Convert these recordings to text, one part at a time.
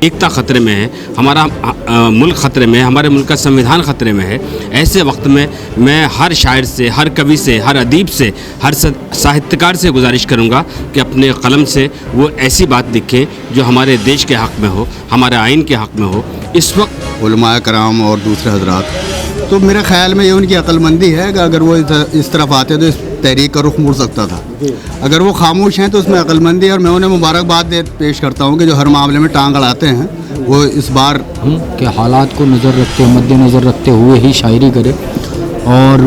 एकता खतरे में है, हमारा मुल्क खतरे में है, हमारे मुल्क का संविधान खतरे में है। ऐसे वक्त में मैं हर शायर से, हर कवि से, हर अदीब से, हर साहित्यकार से गुजारिश करूँगा कि अपने कलम से वो ऐसी बात लिखें जो हमारे देश के हक़ में हो, हमारे आइन के हक़ में हो। इस वक्त उलमाए कराम और दूसरे हजरात, तो मेरे ख्याल में ये उनकी अक्लमंदी है कि अगर वो इस तरफ आते तो इस तहरीक का रुख मुड़ सकता था। अगर वो खामोश हैं तो उसमें अक्लमंदी है, और मैं उन्हें मुबारकबाद पेश करता हूँ कि जो हर मामले में टांग अड़ाते हैं वो इस बार के हालात को नज़र रखते मद्देनज़र रखते हुए ही शायरी करे और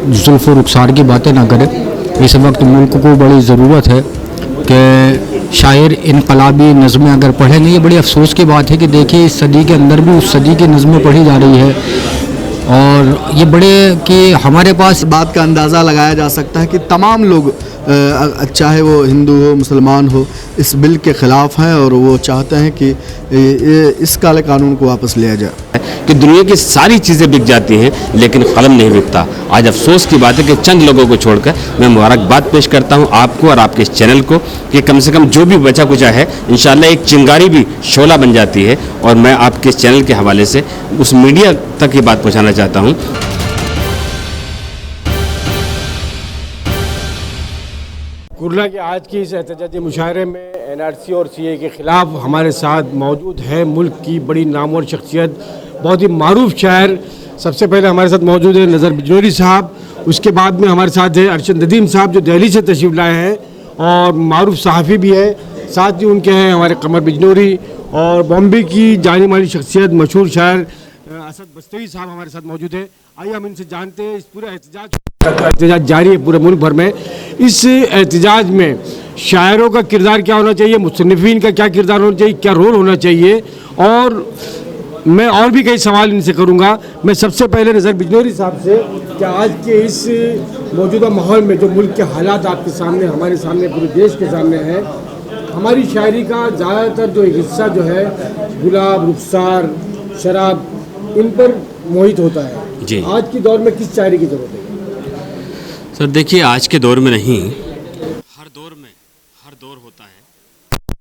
जुल्फ़ व रुखसार की बातें ना करे। इस वक्त मुल्क को बड़ी ज़रूरत है कि शायर इनकलाबी नज़में अगर पढ़ेंगे। ये बड़ी अफसोस की बात है कि देखिए इस सदी के अंदर भी उस सदी की नज़में पढ़ी जा रही है, और ये बड़े कि हमारे पास बात का अंदाज़ा लगाया जा सकता है कि तमाम लोग चाहे वो हिंदू हो मुसलमान हो इस बिल के ख़िलाफ़ हैं, और वो चाहते हैं कि इस काले कानून को वापस लिया जाए। कि दुनिया की सारी चीज़ें बिक जाती हैं लेकिन कलम नहीं बिकता। आज अफसोस की बात है कि चंद लोगों को छोड़कर मैं मुबारकबाद पेश करता हूं आपको और आपके इस चैनल को कि कम से कम जो भी बचा कुचा है इंशाल्लाह एक चिंगारी भी शोला बन जाती है। और मैं आपके इस चैनल के हवाले से उस मीडिया तक ये बात पहुँचाना चाहता हूँ। कुरला के आज की इस एहतजाजी मुशायरे में NRC और CA के ख़िलाफ़ हमारे साथ मौजूद है मुल्क की बड़ी नामवर शख्सियत, बहुत ही मारूफ शायर। सबसे पहले हमारे साथ मौजूद है नज़र बिजनौरी साहब, उसके बाद में हमारे साथ है अरशद नदीम साहब जो दिल्ली से तशरीफ़ लाए हैं और मारूफ सहाफ़ी भी है। साथ ही उनके हैं हमारे कमर बिजनौरी और बॉम्बे की जानी मानी शख्सियत मशहूर शायर असद बस्तवी साहब हमारे साथ मौजूद है। आइए हम इनसे जानते हैं इस पूरे एहतजाज जारी है पूरे मुल्क भर में। इस एहतजाज में शायरों का किरदार क्या होना चाहिए, मुसन्निफीन का क्या किरदार होना चाहिए, क्या रोल होना चाहिए, और मैं और भी कई सवाल इनसे करूंगा। मैं सबसे पहले नज़र बिजनौरी साहब से कि आज के इस मौजूदा माहौल में जो मुल्क के हालात आपके सामने, हमारे सामने, पूरे देश के सामने है, हमारी शायरी का ज़्यादातर जो हिस्सा जो है गुलाब, रुखसार, शराब, इन पर मोहित होता है जी। आज के दौर में किस शायरी की ज़रूरत है? सर देखिए, आज के दौर में नहीं, हर दौर होता है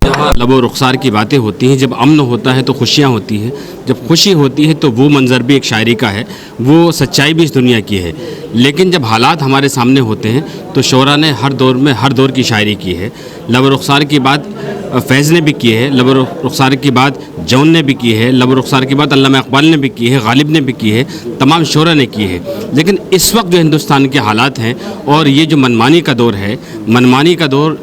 जहाँ लब व रुखसार की बातें होती हैं। जब अमन होता है तो खुशियाँ होती हैं, जब खुशी होती है तो वो मंज़र भी एक शायरी का है, वो सच्चाई भी इस दुनिया की है। लेकिन जब हालात हमारे सामने होते हैं तो शोरा ने हर दौर की शायरी की है। लब व रुखसार की बात फैज़ ने भी की है, लब व रुखसार की बात जौन ने भी की है, लब व रुखसार की बात अल्लामा इक़बाल ने भी की है, गालिब ने भी की है, तमाम शोरा ने की है। लेकिन इस वक्त जो हिंदुस्तान के हालात हैं और ये जो मनमानी का दौर है, मनमानी का दौर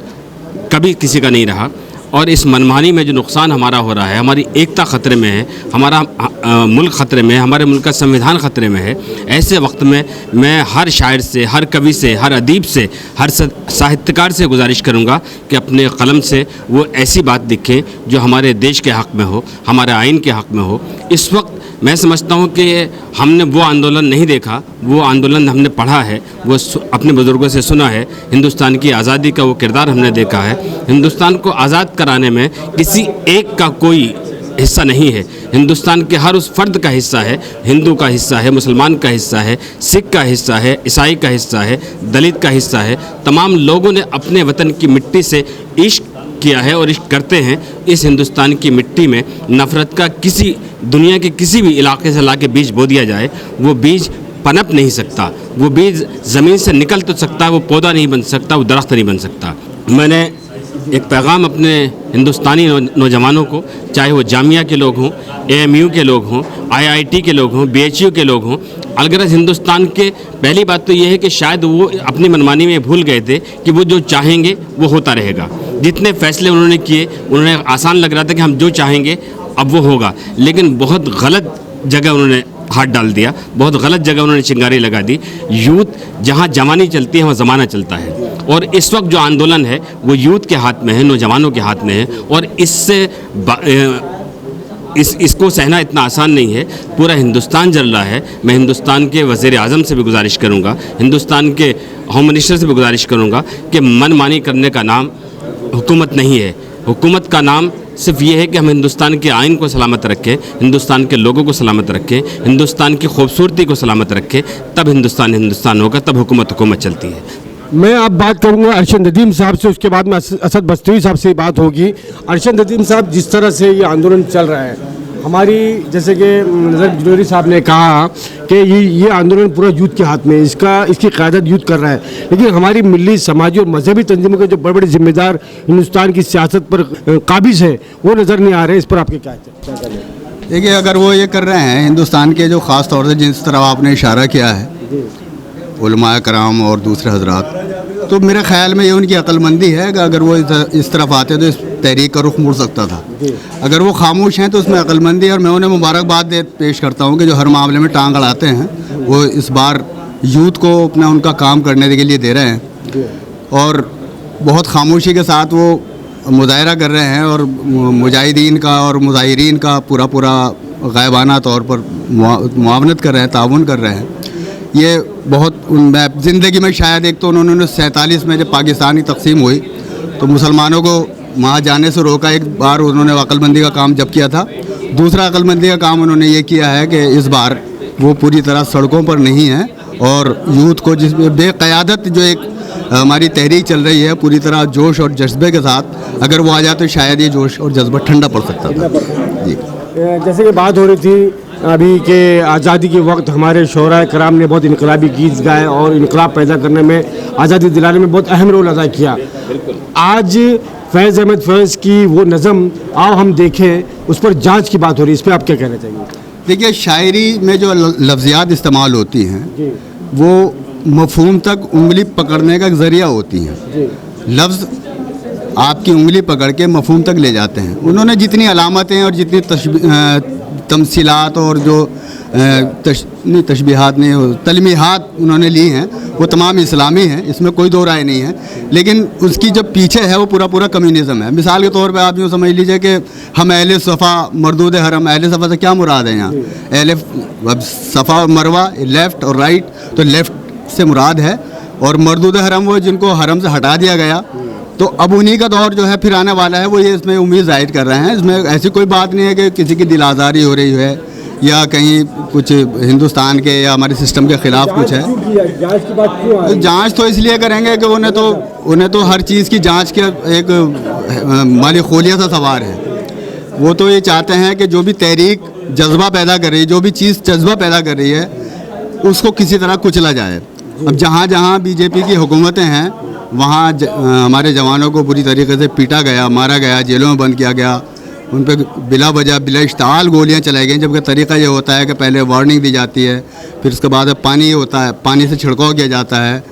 कभी किसी का नहीं रहा, और इस मनमानी में जो नुकसान हमारा हो रहा है, हमारी एकता ख़तरे में है, हमारा मुल्क ख़तरे में है, हमारे मुल्क का संविधान ख़तरे में है। ऐसे वक्त में मैं हर शायर से, हर कवि से, हर अदीब से, हर साहित्यकार से गुजारिश करूँगा कि अपने कलम से वो ऐसी बात लिखें जो हमारे देश के हक़ में हो, हमारे आइन के हक़ में हो। इस वक्त मैं समझता हूँ कि हमने वो आंदोलन नहीं देखा, वो आंदोलन हमने पढ़ा है, वो अपने बुज़ुर्गों से सुना है। हिंदुस्तान की आज़ादी का वो किरदार हमने देखा है। हिंदुस्तान को आज़ाद कराने में किसी एक का कोई हिस्सा नहीं है, हिंदुस्तान के हर उस फ़र्द का हिस्सा है। हिंदू का हिस्सा है, मुसलमान का हिस्सा है, सिख का हिस्सा है, ईसाई का हिस्सा है, दलित का हिस्सा है। तमाम लोगों ने अपने वतन की मिट्टी से इश्क किया है और इश्क करते हैं। इस हिंदुस्तान की मिट्टी में नफ़रत का किसी दुनिया के किसी भी इलाके से लाके बीज बो दिया जाए, वो बीज पनप नहीं सकता, वो बीज ज़मीन से निकल तो सकता है, वो पौधा नहीं बन सकता, वो दरख्त नहीं बन सकता। मैंने एक पैगाम अपने हिंदुस्तानी नौजवानों को, चाहे वो जामिया के लोग हों, AMU के लोग हों, IIT के लोग हों, BHU के लोग हों, अलगरज हिंदुस्तान के, पहली बात तो ये है कि शायद वो अपनी मनमानी में भूल गए थे कि वो जो चाहेंगे वो होता रहेगा। जितने फैसले उन्होंने किए, उन्होंने आसान लग रहा था कि हम जो चाहेंगे अब वो होगा, लेकिन बहुत गलत जगह उन्होंने हाथ डाल दिया, बहुत गलत जगह उन्होंने चिंगारी लगा दी। यूथ जहाँ जवानी चलती है वहाँ ज़माना चलता है, और इस वक्त जो आंदोलन है वो यूथ के हाथ में है, नौजवानों के हाथ में है, और इससे इसको सहना इतना आसान नहीं है। पूरा हिंदुस्तान जल रहा है। मैं हिंदुस्तान के वज़ीर आज़म से भी गुजारिश करूँगा, हिंदुस्तान के होम मिनिस्टर से भी गुजारिश करूँगा कि मनमानी करने का नाम हुकूमत नहीं है। हुकूमत का नाम सिर्फ ये है कि हम हिंदुस्तान के आइन को सलामत रखें, हिंदुस्तान के लोगों को सलामत रखें, हिंदुस्तान की खूबसूरती को सलामत रखें, तब हिंदुस्तान होगा, तब हुकूमत चलती है। मैं अब बात करूंगा अरशद नदीम साहब से, उसके बाद में असद बस्तवी साहब से बात होगी। अरशद नदीम साहब, जिस तरह से ये आंदोलन चल रहा है, हमारी जैसे कि नज़र जलोरी साहब ने कहा कि ये आंदोलन पूरा यूथ के हाथ में है, इसकी क़यादत यूथ कर रहा है, लेकिन हमारी मिली, समाजी और मजहबी तंजीमों के जो बड़े बड़े जिम्मेदार हिंदुस्तान की सियासत पर काबिज है, वो नज़र नहीं आ रहे। इस पर आपके क्या कहना है? देखिए, अगर वो ये कर रहे हैं, हिंदुस्तान के जो ख़ास तौर से जिस तरह आपने इशारा किया है, उलमाए कराम और दूसरे हजरात, तो मेरे ख़्याल में ये उनकी अक्लमंदी है कि अगर वो इस तरफ आते तो इस तहरीक का रुख मुड़ सकता था। अगर वो खामोश हैं तो उसमें अक्लमंदी है, और मैं उन्हें मुबारकबाद पेश करता हूँ कि जो हर मामले में टांग अड़ाते हैं, वो इस बार यूथ को अपना उनका काम करने के लिए दे रहे हैं और बहुत खामोशी के साथ वो मुजाहरा कर रहे हैं और मुजाहिदीन का और मुजाहिरीन का पूरा गायबाना तौर पर मुआवनत कर रहे हैं, ताउन कर रहे हैं। ये बहुत ज़िंदगी में शायद, एक तो उन्होंने 47 में जब पाकिस्तानी तकसीम हुई तो मुसलमानों को वहाँ जाने से रोका, एक बार उन्होंने अक्लमंदी का काम जब किया था। दूसरा अक्लमंदी का काम उन्होंने ये किया है कि इस बार वो पूरी तरह सड़कों पर नहीं है और यूथ को जिसमें बेक़यादत जो एक हमारी तहरीक चल रही है, पूरी तरह जोश और जज्बे के साथ अगर वो आ जाए तो शायद ये जोश और जज्बा ठंडा पड़ सकता था। जी, जैसे कि बात हो रही थी अभी के आज़ादी के वक्त हमारे शोरा कराम ने बहुत इनकलाबी गीत गाए और इनकलाब पैदा करने में, आज़ादी दिलाने में बहुत अहम रोल अदा किया। आज फैज़ अहमद फैज़ की वो नज़म आओ हम देखें, उस पर जांच की बात हो रही है, इस पर आप क्या कहना चाहेंगे? देखिए, शायरी में जो लफ्ज़ियात इस्तेमाल होती हैं वो मफ़हूम तक उंगली पकड़ने का एक ज़रिया होती हैं। लफ्ज़ आपकी उंगली पकड़ के मफ़हूम तक ले जाते हैं। उन्होंने जितनी अलामतें और जितनी तमसीलात और जो तशबीहात नहीं, तलमीहात उन्होंने ली हैं, वो तमाम इस्लामी हैं, इसमें कोई दो राय नहीं है। लेकिन उसकी जो पीछे है वो पूरा कम्युनिज़म है। मिसाल के तौर पे आप यूँ समझ लीजिए कि हम अहले सफ़ा मरदूद हरम, अहले सफ़ा से क्या मुराद है यहाँ? अहले सफ़ा और मरवा, लेफ़्ट और राइट, तो लेफ़्ट से मुराद है, और मरदूद हरम वो जिनको हरम से हटा दिया गया। तो अब उन्हीं का दौर जो है फिर आने वाला है, वो ये इसमें उम्मीद जाहिर कर रहे हैं। इसमें ऐसी कोई बात नहीं है कि किसी की दिल आज़ारी हो रही है या कहीं कुछ हिंदुस्तान के या हमारे सिस्टम के ख़िलाफ़ कुछ है। जांच की बात क्यों आ रही है? जांच तो इसलिए करेंगे कि उन्हें तो हर चीज़ की जांच के एक माली खोलिया सा सवार है। वो तो ये चाहते हैं कि जो भी तहरीक जज्बा पैदा कर रही है, जो भी चीज़ जज्बा पैदा कर रही है, उसको किसी तरह कुचला जाए। अब जहाँ जहाँ बीजेपी की हुकूमतें हैं वहाँ हमारे जवानों को बुरी तरीके से पीटा गया, मारा गया, जेलों में बंद किया गया, उन पर बिला वजह बिला इश्ताल गोलियां चलाई गई। जबकि तरीका ये होता है कि पहले वार्निंग दी जाती है, फिर उसके बाद पानी होता है, पानी से छिड़काव किया जाता है,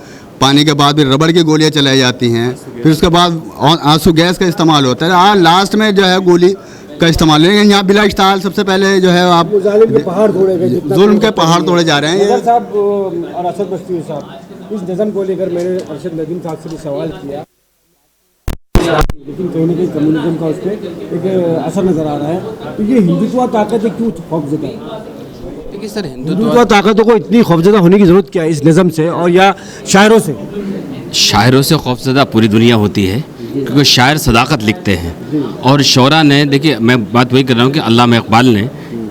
पानी के बाद फिर रबड़ की गोलियां चलाई जाती हैं, फिर उसके बाद आंसू गैस का इस्तेमाल होता है, लास्ट में जो है गोली का इस्तेमाल है। यहाँ बिला इश्ताल सबसे पहले जो है आप जुल्म के पहाड़ तोड़े गए, जुल्म के पहाड़ तोड़े जा रहे हैं। साहब और असद बस्तवी साहब, इस नज़म को लेकर मैंने अरशद नदीम साहब से भी सवाल किया, लेकिन कहीं ना कहीं कम्युनिज्म का उस पर एक असर नज़र आ रहा है। तो ये हिंदुत्व ताकतें क्यों खौफजदा है? देखिए सर, हिंदुत्व ताकतों को इतनी खौफजदा होने की ज़रूरत क्या है इस नज़म से और या शायरों से? शायरों से खौफजदा पूरी दुनिया होती है, क्योंकि शायर सदाकत लिखते हैं। और शोरा ने, देखिए मैं बात वही कर रहा हूँ कि अल्लामा इकबाल ने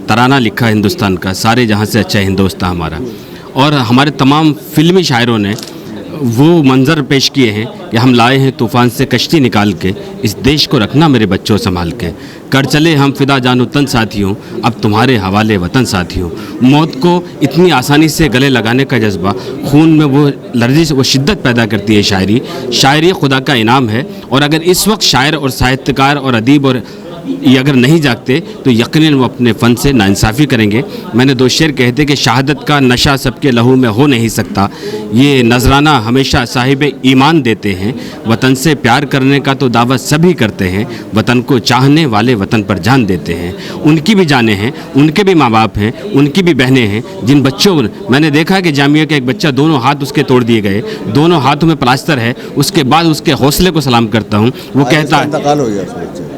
तराना लिखा हिंदुस्तान का, सारे जहाँ से अच्छा हिंदुस्तान हमारा, और हमारे तमाम फिल्मी शायरों ने वो मंज़र पेश किए हैं कि हम लाए हैं तूफ़ान से कश्ती निकाल के, इस देश को रखना मेरे बच्चों संभाल के, कर चले हम फिदा जानो तन साथियों, अब तुम्हारे हवाले वतन साथियों। मौत को इतनी आसानी से गले लगाने का जज्बा, खून में वो लर्जिश, वो शिद्दत पैदा करती है शायरी। शायरी खुदा का इनाम है, और अगर इस वक्त शायर और साहित्यकार और अदीब और ये अगर नहीं जागते तो यकीनन वो अपने फ़न से नाइंसाफ़ी करेंगे। मैंने दो शेर कहते कि शहादत का नशा सबके लहू में हो नहीं सकता, ये नजराना हमेशा साहिब ईमान देते हैं, वतन से प्यार करने का तो दावा सभी करते हैं, वतन को चाहने वाले वतन पर जान देते हैं। उनकी भी जानें हैं, उनके भी माँ बाप हैं, उनकी भी बहनें हैं, जिन बच्चों, मैंने देखा कि जामिया का एक बच्चा दोनों हाथ उसके तोड़ दिए गए, दोनों हाथों में प्लास्टर है, उसके बाद उसके हौसले को सलाम करता हूँ। वो कहता है,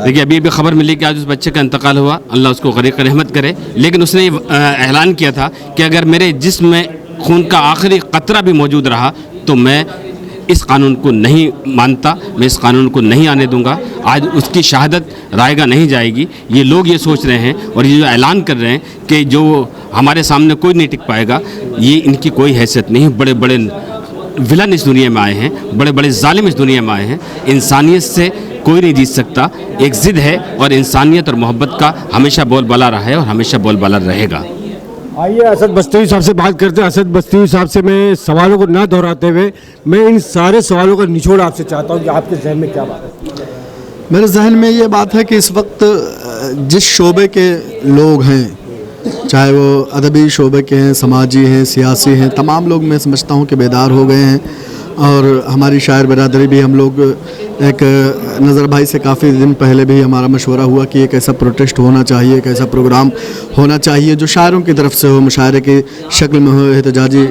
देखिए अभी खबर मिली कि आज उस बच्चे का इंतकाल हुआ, अल्लाह उसको गरीक़ रहमत करे, लेकिन उसने ऐलान किया था कि अगर मेरे जिस्म में खून का आखिरी कतरा भी मौजूद रहा तो मैं इस कानून को नहीं मानता, मैं इस कानून को नहीं आने दूंगा। आज उसकी शहादत रायगा नहीं जाएगी। ये लोग ये सोच रहे हैं और ये जो ऐलान कर रहे हैं कि जो हमारे सामने कोई नहीं टिक पाएगा, ये इनकी कोई हैसियत नहीं। बड़े बड़े विलन इस दुनिया में आए हैं, बड़े बड़े जालिम इस दुनिया में आए हैं। इंसानियत से कोई नहीं जीत सकता। एक ज़िद है और इंसानियत और मोहब्बत का हमेशा बोलबाला रहा है और हमेशा बोलबाला रहेगा। आइए असद बस्तवी साहब से बात करते हैं। असद बस्तवी साहब से मैं सवालों को ना दोहराते हुए मैं इन सारे सवालों का निचोड़ आपसे चाहता हूँ कि आपके जहन में क्या बात है। मेरे जहन में ये बात है कि इस वक्त जिस शोबे के लोग हैं, चाहे वो अदबी शोबे के हैं, समाजी हैं, सियासी हैं, तमाम लोग मैं समझता हूँ कि बेदार हो गए हैं। और हमारी शायर बरादरी भी, हम लोग एक नज़र भाई से काफ़ी दिन पहले भी हमारा मशवरा हुआ कि एक ऐसा प्रोटेस्ट होना चाहिए, एक ऐसा प्रोग्राम होना चाहिए जो शायरों की तरफ से हो, मुशायरे की शक्ल में हो, एहतजाजी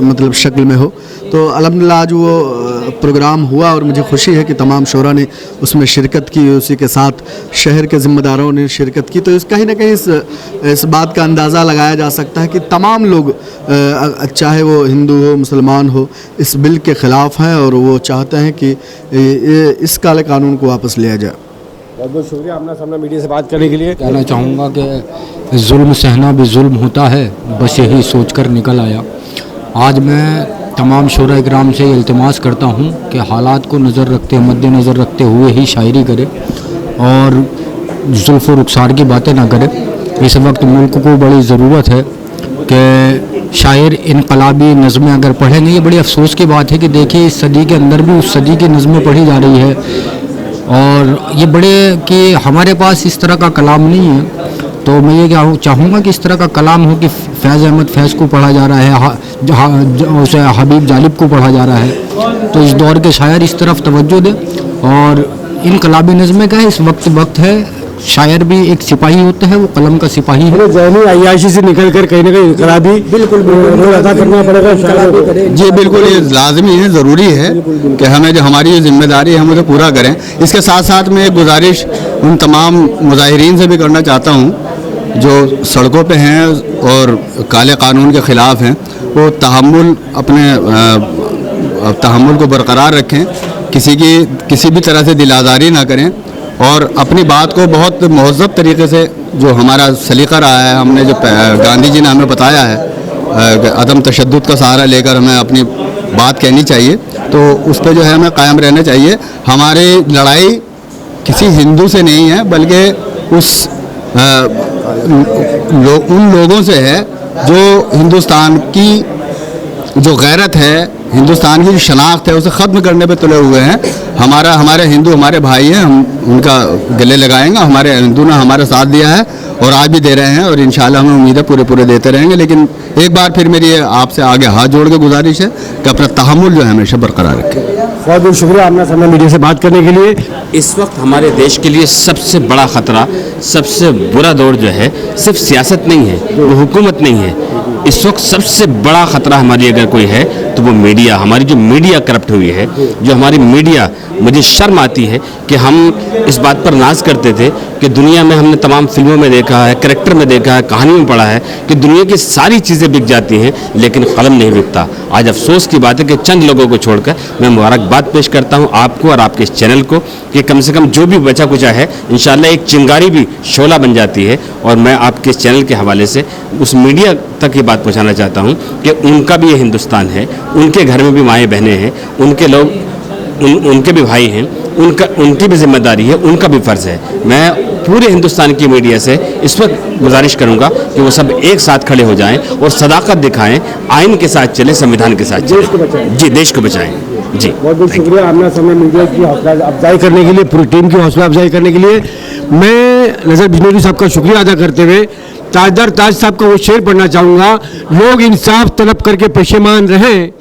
मतलब शक्ल में हो। तो अल्हम्दुलिल्लाह आज वो प्रोग्राम हुआ और मुझे खुशी है कि तमाम शोरा ने उसमें शिरकत की, उसी के साथ शहर के ज़िम्मेदारों ने शिरकत की। तो इस कहीं ना कहीं इस बात का अंदाज़ा लगाया जा सकता है कि तमाम लोग चाहे वो हिंदू हो, मुसलमान हो, इस बिल के ख़िलाफ़ हैं और वो चाहते हैं कि इस काले कानून को वापस लिया जाए। बहुत बहुत शुक्रिया अपना सामना मीडिया से बात करने के लिए। कहना चाहूँगा कि जुल्म सहना भी जुल्म होता है, बस यही सोचकर निकल आया। आज मैं तमाम शोरा इकराम से इल्तिमास करता हूँ कि हालात को नज़र रखते, मद्देनज़र रखते हुए ही शायरी करे और जुल्फ़ रुखसार की बातें ना करे। इस वक्त मुल्क को बड़ी ज़रूरत है कि शायर इनकलाबी नज़में अगर पढ़ेंगे। ये बड़ी अफसोस की बात है कि देखिए इस सदी के अंदर भी उस सदी की नज़में पढ़ी जा रही है और ये बड़े कि हमारे पास इस तरह का कलाम नहीं है। तो मैं ये चाहूँगा कि इस तरह का कलाम हो कि फैज़ अहमद फैज़ को पढ़ा जा रहा है, उसे हबीब जालिब को पढ़ा जा रहा है। तो इस दौर के शायर इस तरफ तवज्जो दें और इनकलाबी नज़में का इस वक्त है। शायर भी एक सिपाही होता है, वो कलम का सिपाही है। ज़हनी अय्याशी से निकल कर कहीं ना कहीं इनकलाबी बिल्कुल रोल अदा करना पड़ेगा। जी बिल्कुल, ये लाजमी है, ज़रूरी है कि हमें जो हमारी जो जिम्मेदारी है हम उसे पूरा करें। इसके साथ साथ मैं एक गुजारिश उन तमाम मुजाहिरीन से भी करना चाहता हूँ जो सड़कों पे हैं और काले कानून के ख़िलाफ़ हैं, वो तहम्मुल को बरकरार रखें, किसी भी तरह से दिल आज़ारी ना करें और अपनी बात को बहुत महज़्ज़ब तरीके से, जो हमारा सलीका रहा है, हमने जो गांधी जी ने हमें बताया है अदम तशद्दुद का सहारा लेकर हमें अपनी बात कहनी चाहिए। तो उस पर जो है हमें कायम रहना चाहिए। हमारी लड़ाई किसी हिंदू से नहीं है, बल्कि उन लोगों से है जो हिंदुस्तान की जो गैरत है, हिंदुस्तान की जो शनाख्त है, उसे ख़त्म करने पे तुले हुए हैं। हमारे हिंदू हमारे भाई हैं, हम उनका गले लगाएंगे। हमारे हिंदू ने हमारा साथ दिया है और आज भी दे रहे हैं और इंशाल्लाह हमें उम्मीद है पूरे देते रहेंगे। लेकिन एक बार फिर मेरी आपसे आगे हाथ जोड़ के गुजारिश है कि अपना तहम्मुल जो है हमेशा बरकरार रखें। बहुत बहुत शुक्रिया अपना समय मीडिया से बात करने के लिए। इस वक्त हमारे देश के लिए सबसे बड़ा ख़तरा, सबसे बुरा दौर जो है, सिर्फ सियासत नहीं है, वो हुकूमत नहीं है। इस वक्त सबसे बड़ा ख़तरा हमारी अगर कोई है तो वो मीडिया, हमारी जो मीडिया करप्ट हुई है, जो हमारी मीडिया, मुझे शर्म आती है कि हम इस बात पर नाज करते थे कि दुनिया में हमने तमाम फिल्मों में देखा है, करैक्टर में देखा है, कहानी में पढ़ा है कि दुनिया की सारी चीज़ें बिक जाती हैं लेकिन कलम नहीं बिकता। आज अफसोस की बात है कि चंद लोगों को छोड़कर मैं मुबारकबाद पेश करता हूँ आपको और आपके इस चैनल को कि कम से कम जो भी बचा कुचा है इंशाल्लाह एक चिंगारी भी शोला बन जाती है। और मैं आपके इस चैनल के हवाले से उस मीडिया तक ये बात पहुँचाना चाहता हूँ कि उनका भी ये हिंदुस्तान है, उनके घर में भी माएँ बहनें हैं, उनके लोग उनके भी भाई हैं, उनकी भी जिम्मेदारी है, उनका भी फ़र्ज़ है। मैं पूरे हिंदुस्तान की मीडिया से इस वक्त गुजारिश करूंगा कि वो सब एक साथ खड़े हो जाएं और सदाकत दिखाएं, आइन के साथ चले, संविधान के साथ चले, जी देश को बचाएं। जी बहुत बहुत शुक्रिया अपना समय मीडिया की हौसला अफजाई करने के लिए, पूरी टीम की हौसला अफजाई करने के लिए। मैं नज़र बिजनौरी साहब का शुक्रिया अदा करते हुए ताजदार ताज साहब का वो शेर पढ़ना चाहूँगा। लोग इंसाफ तलब करके पेशेमान रहें,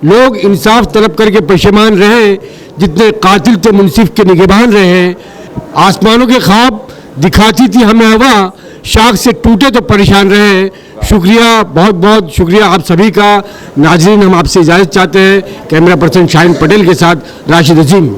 लोग इंसाफ तलब करके पेशेमान रहें, जितने कातिल थे मुनसिफ के निगहबान रहे। आसमानों के ख्वाब दिखाती थी हमें हवा, शाख से टूटे तो परेशान रहे। शुक्रिया, बहुत बहुत शुक्रिया आप सभी का। नाज़रीन, हम आपसे इजाज़त चाहते हैं। कैमरा पर्सन शाहीन पटेल के साथ राशिद अजीम।